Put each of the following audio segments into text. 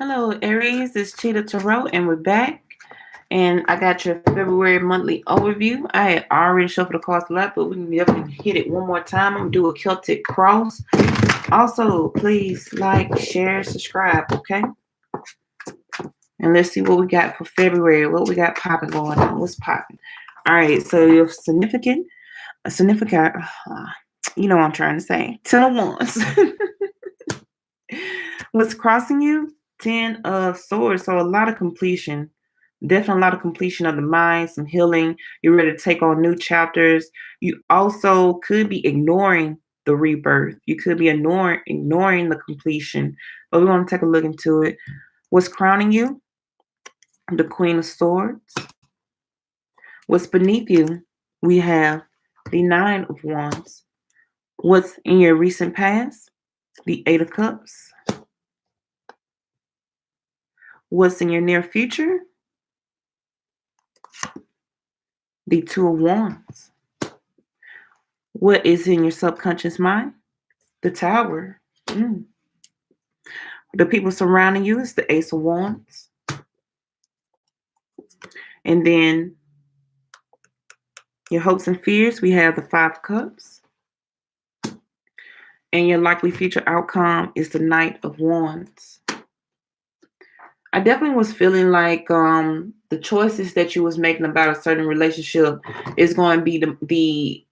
Hello, Aries. It's Cheetah Tarot, and we're back. And I got your February monthly overview. I had already shuffled the cards a lot, but we can definitely hit it one more time. I'm going to do a Celtic cross. Also, please like, share, subscribe, okay? And let's see what we got for February. What we got popping going on. What's popping? All right, so your significant, you know what I'm trying to say. 10 of Wands. What's crossing you? 10 of Swords. So a lot of completion. Definitely a lot of completion of the mind, some healing. You're ready to take on new chapters. You also could be ignoring the rebirth. You could be ignoring the completion. But we want to take a look into it. What's crowning you? The Queen of Swords. What's beneath you? We have the Nine of Wands. What's in your recent past? The Eight of Cups. What's in your near future? The Two of Wands. What is in your subconscious mind? The Tower. The people surrounding you is the Ace of Wands. And then your hopes and fears, we have the Five of Cups. And your likely future outcome is the Knight of Wands. I definitely was feeling like the choices that you was making about a certain relationship is going to be the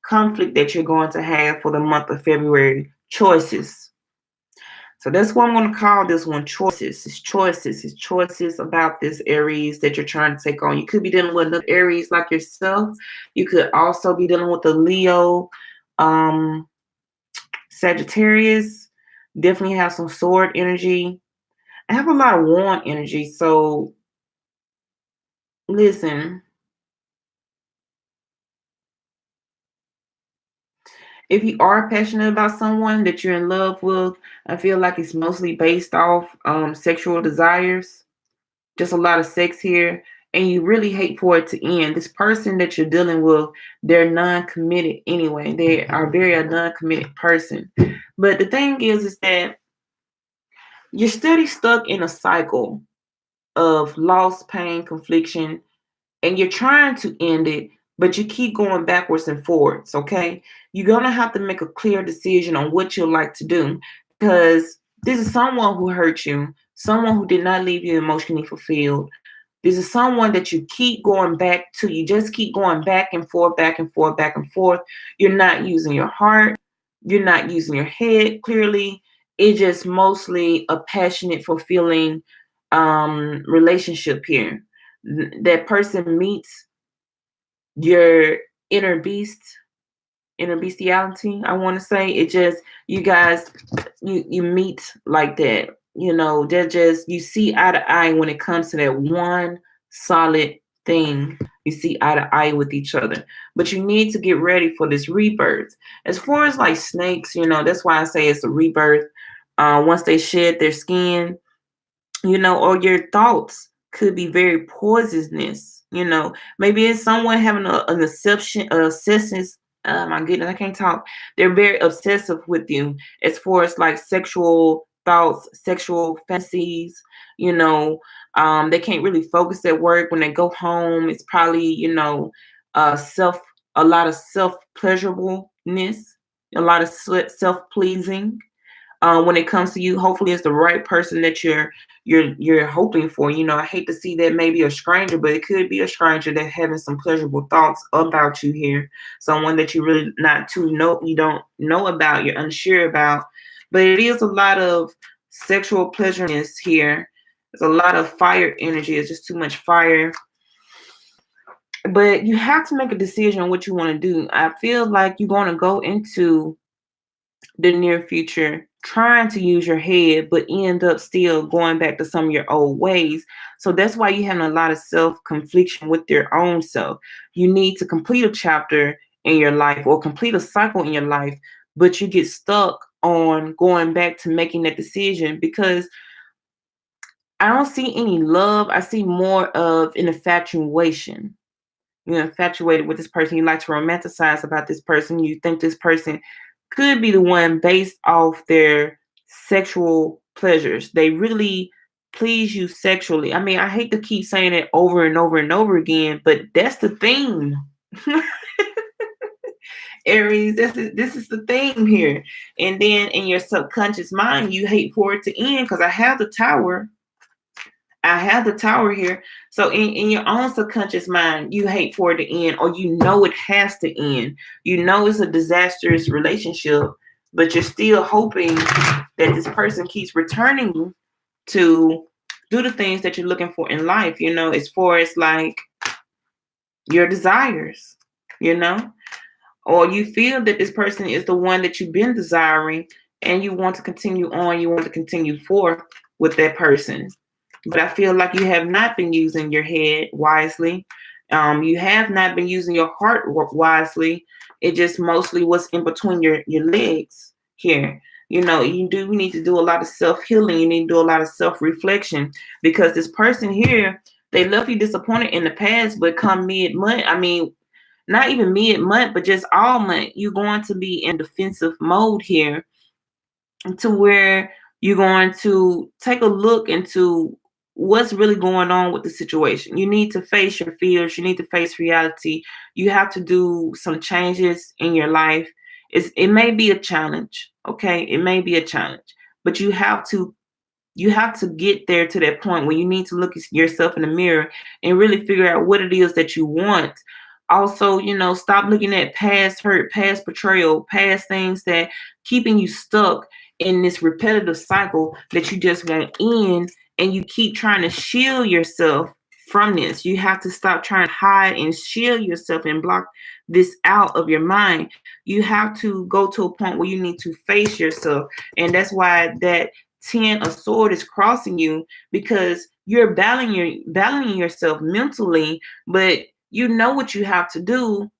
conflict that you're going to have for the month of February. Choices. So that's what I'm going to call this one, choices. It's choices. It's choices about this Aries that you're trying to take on. You could be dealing with another Aries like yourself. You could also be dealing with a Leo, Sagittarius. Definitely have some sword energy. I have a lot of wand energy. So listen. If you are passionate about someone that you're in love with, I feel like it's mostly based off sexual desires. Just a lot of sex here. And you really hate for it to end. This person that you're dealing with, they're non-committed anyway. They are a non-committed person. But the thing is that you're steady stuck in a cycle of loss, pain, confliction, and you're trying to end it, but you keep going backwards and forwards, okay? You're going to have to make a clear decision on what you'd like to do, because this is someone who hurt you, someone who did not leave you emotionally fulfilled. This is someone that you keep going back to. You just keep going back and forth, back and forth, back and forth. You're not using your heart. You're not using your head clearly. It's just mostly a passionate, fulfilling relationship here. That person meets your inner bestiality, I want to say. It just, you guys, you meet like that. You know, they're just, you see eye to eye when it comes to that one solid thing. You see eye to eye with each other. But you need to get ready for this rebirth. As far as like snakes, you know, that's why I say it's a rebirth. Once they shed their skin, you know, or your thoughts could be very poisonous. You know, maybe it's someone having an obsession, my goodness, I can't talk. They're very obsessive with you as far as like sexual thoughts, sexual fantasies. You know, they can't really focus at work. When they go home, it's probably, you know, a lot of self pleasurableness, a lot of self pleasing. When it comes to you, hopefully it's the right person that you're hoping for. You know, I hate to see that maybe a stranger, but it could be a stranger that's having some pleasurable thoughts about you here. Someone that you really you don't know about, you're unsure about. But it is a lot of sexual pleasureness here. There's a lot of fire energy. It's just too much fire. But you have to make a decision on what you want to do. I feel like you're going to go into the near future trying to use your head, but end up still going back to some of your old ways. So that's why you're having a lot of self-confliction with your own self. You need to complete a chapter in your life or complete a cycle in your life, but you get stuck on going back to making that decision because I don't see any love. I see more of an infatuation. You're infatuated with this person. You like to romanticize about this person. You think this person could be the one based off their sexual pleasures. They really please you sexually. I mean, I hate to keep saying it over and over and over again, but that's the theme. Aries, this is the theme here. And then in your subconscious mind, you hate for it to end because I have the tower. I have the tower here. So in your own subconscious mind, you hate for it to end, or you know it has to end. You know it's a disastrous relationship, but you're still hoping that this person keeps returning you to do the things that you're looking for in life, as far as like your desires, you know? Or you feel that this person is the one that you've been desiring and you want to continue on, you want to continue forth with that person. But I feel like you have not been using your head wisely. You have not been using your heart wisely. It just mostly was in between your legs here. You need to do a lot of self-healing. You need to do a lot of self-reflection, because this person here, they left you disappointed in the past, but come mid-month, I mean, not even mid-month, but just all month, you're going to be in defensive mode here, to where you're going to take a look into what's really going on with the situation. You need to face your fears. You need to face reality. You have to do some changes in your life. It may be a challenge, okay? It may be a challenge, but you have to get there to that point where you need to look at yourself in the mirror and really figure out what it is that you want. Also, stop looking at past hurt, past betrayal, past things that keeping you stuck in this repetitive cycle that you just won't end, and you keep trying to shield yourself from this. You have to stop trying to hide and shield yourself and block this out of your mind. You have to go to a point where you need to face yourself. And that's why that 10 of sword is crossing you, because you're battling yourself mentally, but you know what you have to do,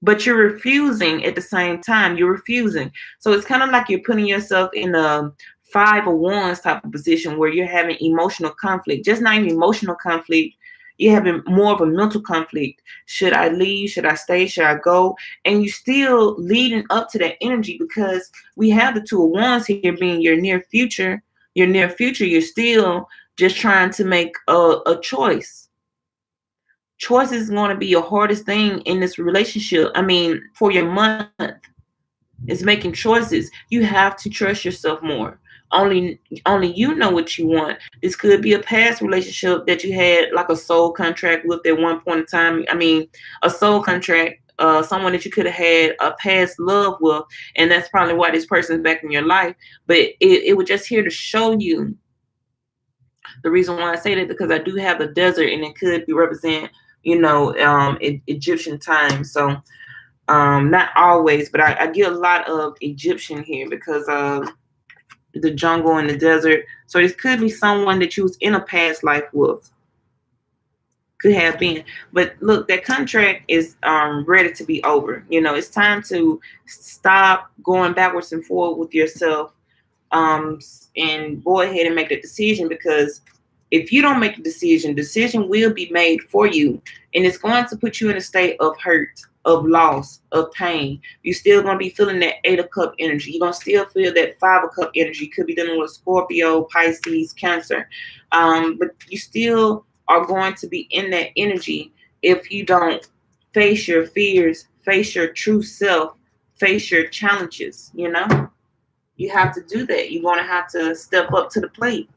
but you're refusing at the same time. You're refusing. So it's kind of like you're putting yourself in a 5 of wands type of position where you're having emotional conflict. Just not even emotional conflict. You're having more of a mental conflict. Should I leave? Should I stay? Should I go? And you still leading up to that energy, because we have the 2 of wands here being your near future. Your near future, you're still just trying to make a choice. Choice is going to be your hardest thing in this relationship. I mean, for your month, is making choices. You have to trust yourself more. Only you know what you want. This could be a past relationship that you had like a soul contract with at one point in time. I mean, a soul contract, someone that you could have had a past love with, and that's probably why this person's back in your life. But it was just here to show you. The reason why I say that, because I do have the desert, and it could be represent, Egyptian time. So not always, but I get a lot of Egyptian here because of the jungle and the desert. So this could be someone that you was in a past life with. Could have been. But look, that contract is ready to be over. It's time to stop going backwards and forward with yourself, and go ahead and make the decision, because if you don't make the decision will be made for you, and it's going to put you in a state of hurt, of loss, of pain. You're still going to be feeling that 8 of cup energy. You're going to still feel that 5 of cup energy. Could be dealing with Scorpio, Pisces, Cancer, but you still are going to be in that energy if you don't face your fears, face your true self, face your challenges. You have to do that. You're going to have to step up to the plate.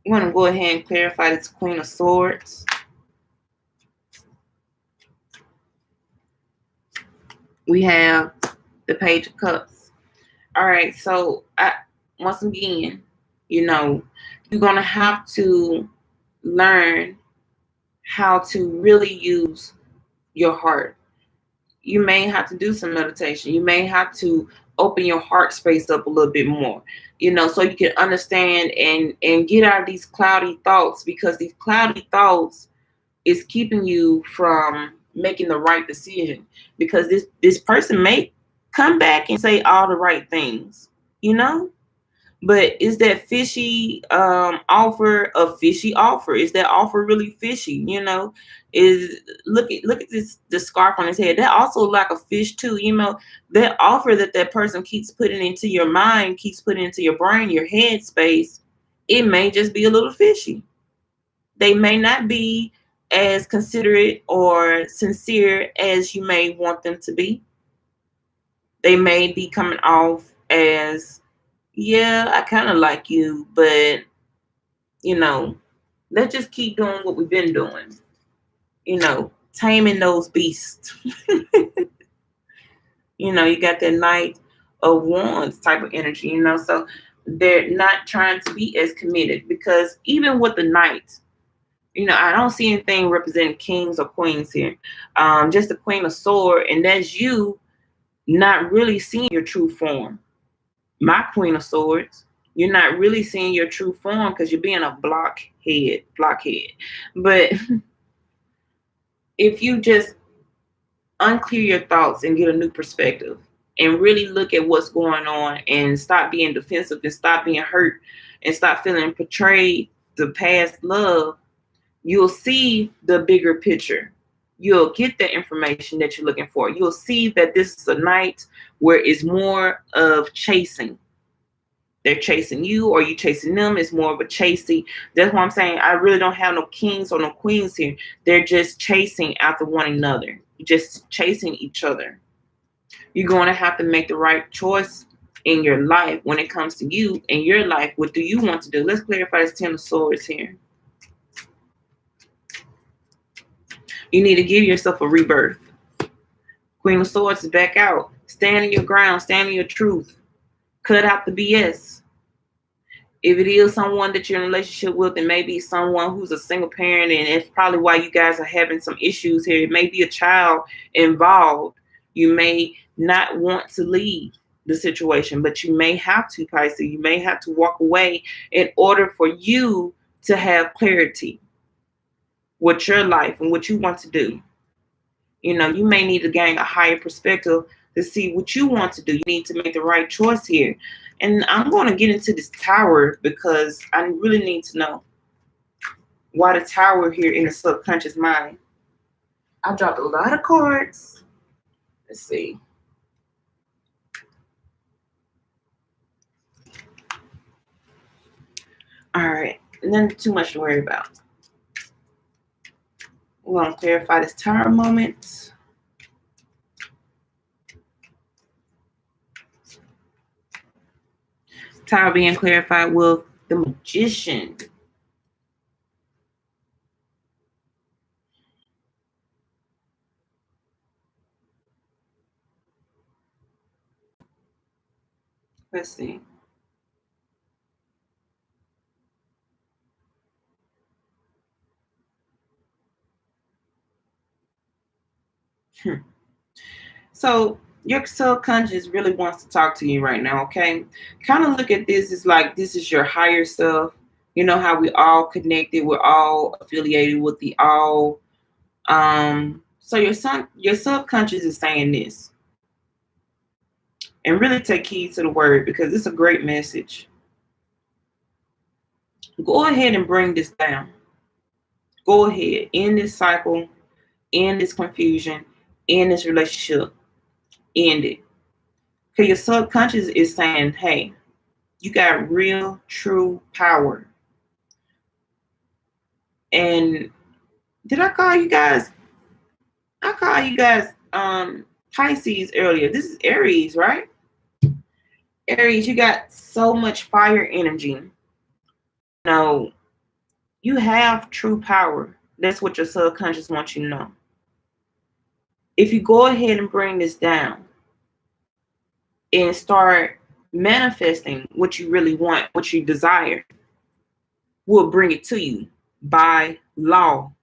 I'm going to go ahead and clarify this Queen of Swords. We have the Page of Cups. All right, so once again, you're going to have to learn how to really use your heart. You may have to do some meditation. You may have to open your heart space up a little bit more, so you can understand and get out of these cloudy thoughts, because these cloudy thoughts is keeping you from making the right decision, because this person may come back and say all the right things, But is that fishy offer a fishy offer? Is that offer really fishy? You know, is look at this scarf on his head. That also like a fish too. You know, that offer that person keeps putting into your mind, keeps putting into your brain, your head space. It may just be a little fishy. They may not be as considerate or sincere as you may want them to be. They may be coming off as, yeah, I kind of like you, but, you know, let's just keep doing what we've been doing. You know, taming those beasts. You know, you got that Knight of Wands type of energy, you know, so they're not trying to be as committed, because even with the Knight, you know, I don't see anything representing kings or queens here. Just the Queen of Swords, and that's you not really seeing your true form. My Queen of Swords, you're not really seeing your true form because you're being a blockhead. But if you just unclear your thoughts and get a new perspective and really look at what's going on and stop being defensive and stop being hurt and stop feeling betrayed, the past love, you'll see the bigger picture. You'll get the information that you're looking for. You'll see that this is a night where it's more of chasing. They're chasing you or you chasing them. It's more of a chasing. That's why I'm saying I really don't have no kings or no queens here. They're just chasing after one another, just chasing each other. You're going to have to make the right choice in your life when it comes to you and your life. What do you want to do? Let's clarify this Ten of Swords here. You need to give yourself a rebirth. Queen of Swords is back out. Stand in your ground. Stand in your truth. Cut out the BS. If it is someone that you're in a relationship with, it may be someone who's a single parent, and it's probably why you guys are having some issues here. It may be a child involved. You may not want to leave the situation, but you may have to, Pisces. You may have to walk away in order for you to have clarity with your life and what you want to do. You know, you may need to gain a higher perspective to see what you want to do. You need to make the right choice here. And I'm going to get into this Tower because I really need to know why the Tower here in the subconscious mind. I dropped a lot of cards. Let's see. All right. Nothing too much to worry about. We're going to clarify this Tower moment. Tower being clarified with the Magician. Let's see. So your subconscious really wants to talk to you right now, okay? Kind of look at this as like this is your higher self. You know how we all connected, we're all affiliated with the all. So your subconscious is saying this. And really take heed to the word because it's a great message. Go ahead and bring this down. Go ahead. End this cycle, end this confusion, end this relationship. End it. Because your subconscious is saying, hey, you got real, true power. And did I call you guys? I called you guys Pisces earlier. This is Aries, right? Aries, you got so much fire energy. No, you have true power. That's what your subconscious wants you to know. If you go ahead and bring this down and start manifesting what you really want, what you desire, we'll bring it to you by law.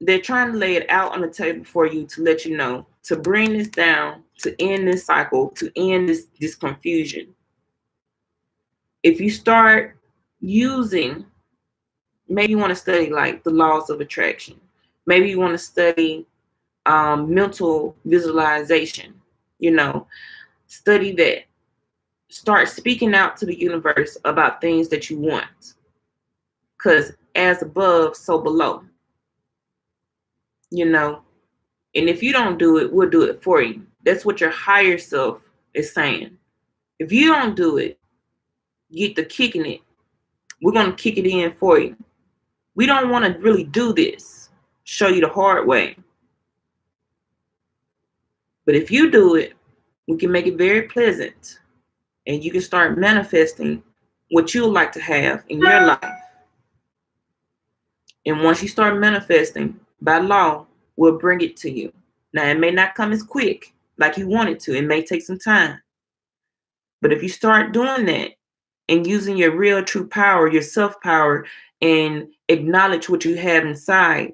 They're trying to lay it out on the table for you to let you know, to bring this down, to end this cycle, to end this confusion. If you start using, maybe you want to study like the laws of attraction. Maybe you want to study mental visualization, you know, study that. start speaking out to the universe about things that you want. Because as above, so below. You know, and if you don't do it, we'll do it for you. That's what your higher self is saying. If you don't do it, get the kicking it. We're going to kick it in for you. We don't want to really do this. Show you the hard way. But if you do it, we can make it very pleasant. And you can start manifesting what you would like to have in your life. And once you start manifesting, by law, we'll bring it to you. Now, it may not come as quick like you want it to. It may take some time. But if you start doing that and using your real true power, your self-power, and acknowledge what you have inside,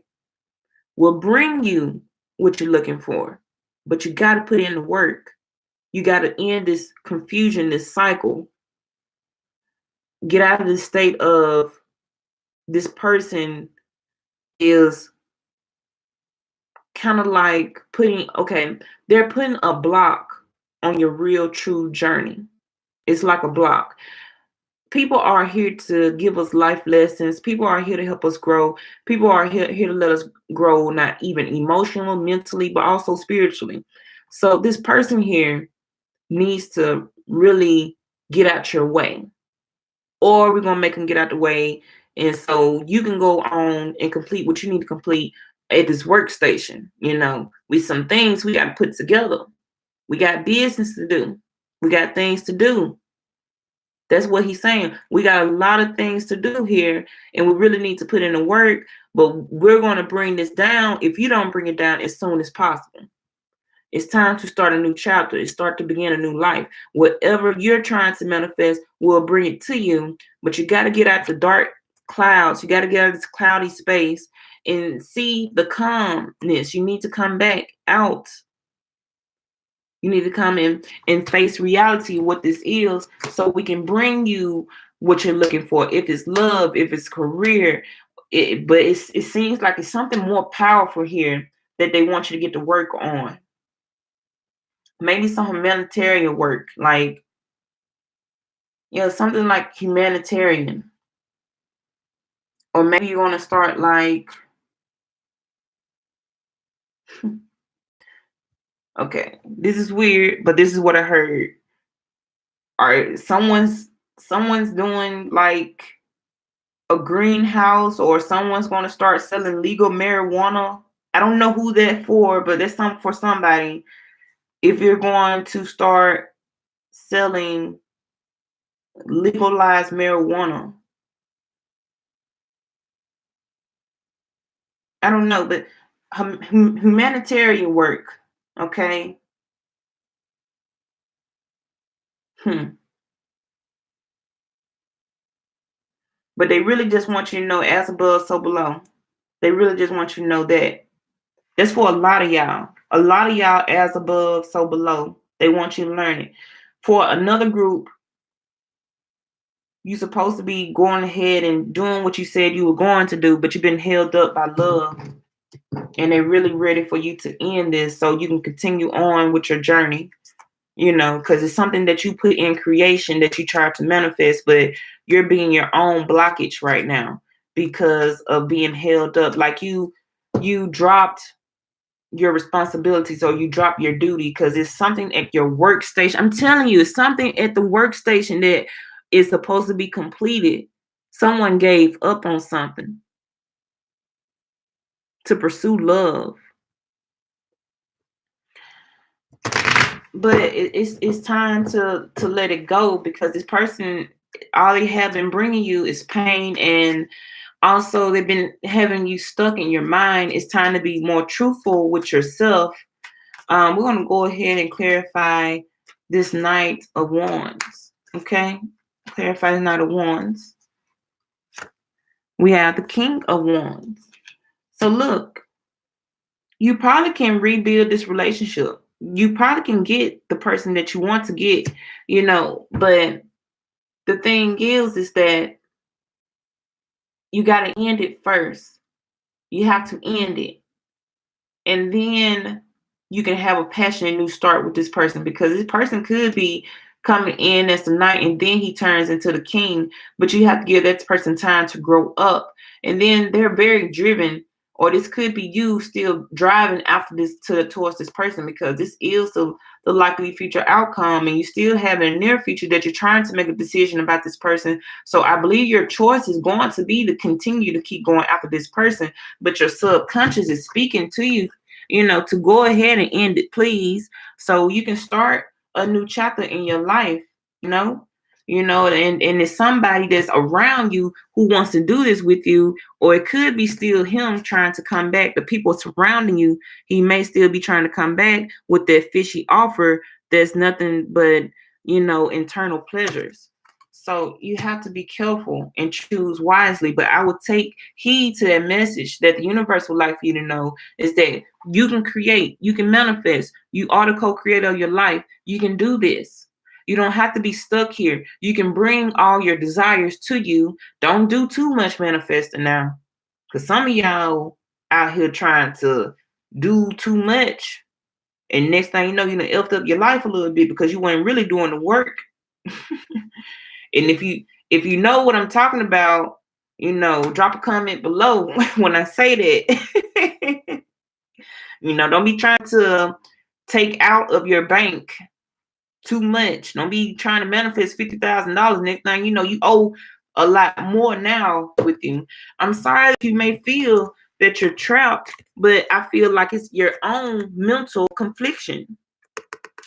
will bring you what you're looking for. But you got to put in the work. You got to end this confusion, this cycle. Get out of this state of this person is kind of like they're putting a block on your real true journey. It's like a block. People are here to give us life lessons. People are here to help us grow. People are here to let us grow, not even emotionally, mentally, but also spiritually. So this person here needs to really get out your way, or we're going to make them get out the way. And so you can go on and complete what you need to complete at this workstation. With some things we got to put together. We got business to do. We got things to do. That's what he's saying. We got a lot of things to do here, and we really need to put in the work, but we're going to bring this down if you don't bring it down as soon as possible. It's time to start a new chapter. It's start to begin a new life. Whatever you're trying to manifest, we'll bring it to you, but you got to get out the dark clouds. You got to get out of this cloudy space and see the calmness. You need to come back out. You need to come in and face reality, what this is, so we can bring you what you're looking for. If it's love, if it's career, but it seems like it's something more powerful here that they want you to get to work on. Maybe some humanitarian work, like, something like humanitarian. Or maybe you want to start like, okay, this is weird, but this is what I heard. All right, someone's doing like a greenhouse, or someone's going to start selling legal marijuana. I don't know who that for, but there's something for somebody. If you're going to start selling legalized marijuana, I don't know, but humanitarian work, okay? But they really just want you to know, as above, so below. They really just want you to know that. That's for a lot of y'all. A lot of y'all, as above, so below. They want you to learn it. For another group, you're supposed to be going ahead and doing what you said you were going to do, but you've been held up by love. And they're really ready for you to end this so you can continue on with your journey. Because it's something that you put in creation that you try to manifest, but you're being your own blockage right now because of being held up. Like you dropped your responsibilities, or you drop your duty because it's something at your workstation. I'm telling you, it's something at the workstation that is supposed to be completed. Someone gave up on something to pursue love. But it's time to let it go, because this person, all they have been bringing you is pain, and also they've been having you stuck in your mind. It's time to be more truthful with yourself. We're going to go ahead and clarify this Knight of Wands. Okay? Clarify the Knight of Wands. We have the King of Wands. So look, you probably can rebuild this relationship. You probably can get the person that you want to get, but the thing is that you got to end it first. You have to end it. And then you can have a passionate new start with this person, because this person could be coming in as the knight, and then he turns into the king. But you have to give that person time to grow up, and then they're very driven. Or this could be you still driving after this towards this person, because this is the likely future outcome, and you still have in the near future that you're trying to make a decision about this person. So I believe your choice is going to be to continue to keep going after this person, but your subconscious is speaking to you, to go ahead and end it, please, so you can start a new chapter in your life, you know and it's somebody that's around you who wants to do this with you, or it could be still him trying to come back. The people surrounding you, he may still be trying to come back with that fishy offer that's nothing but internal pleasures. So you have to be careful and choose wisely. But I would take heed to that message that the universe would like for you to know, is that you can create, you can manifest, you are the co-creator of your life. You can do this. You don't have to be stuck here. You can bring all your desires to you. Don't do too much manifesting now, because some of y'all out here trying to do too much, and next thing you know, you done effed up your life a little bit because you weren't really doing the work. And if you know what I'm talking about, drop a comment below when I say that. Don't be trying to take out of your bank too much. Don't be trying to manifest $50,000. Next thing you know, you owe a lot more now with you. I'm sorry that you may feel that you're trapped, but I feel like it's your own mental confliction,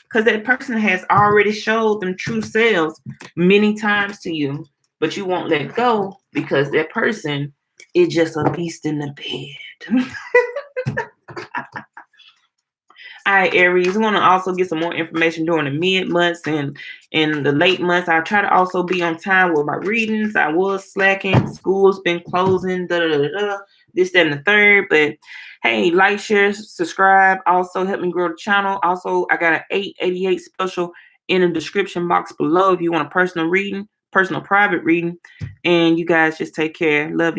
because that person has already showed them true selves many times to you, but you won't let go because that person is just a beast in the bed. All right, Aries, we want to also get some more information during the mid months and in the late months. I try to also be on time with my readings. I was slacking. School's been closing, this, that, and the third. But hey, like, share, subscribe. Also help me grow the channel. Also, I got an 888 special in the description box below if you want a personal reading, personal private reading. And you guys just take care. Love you.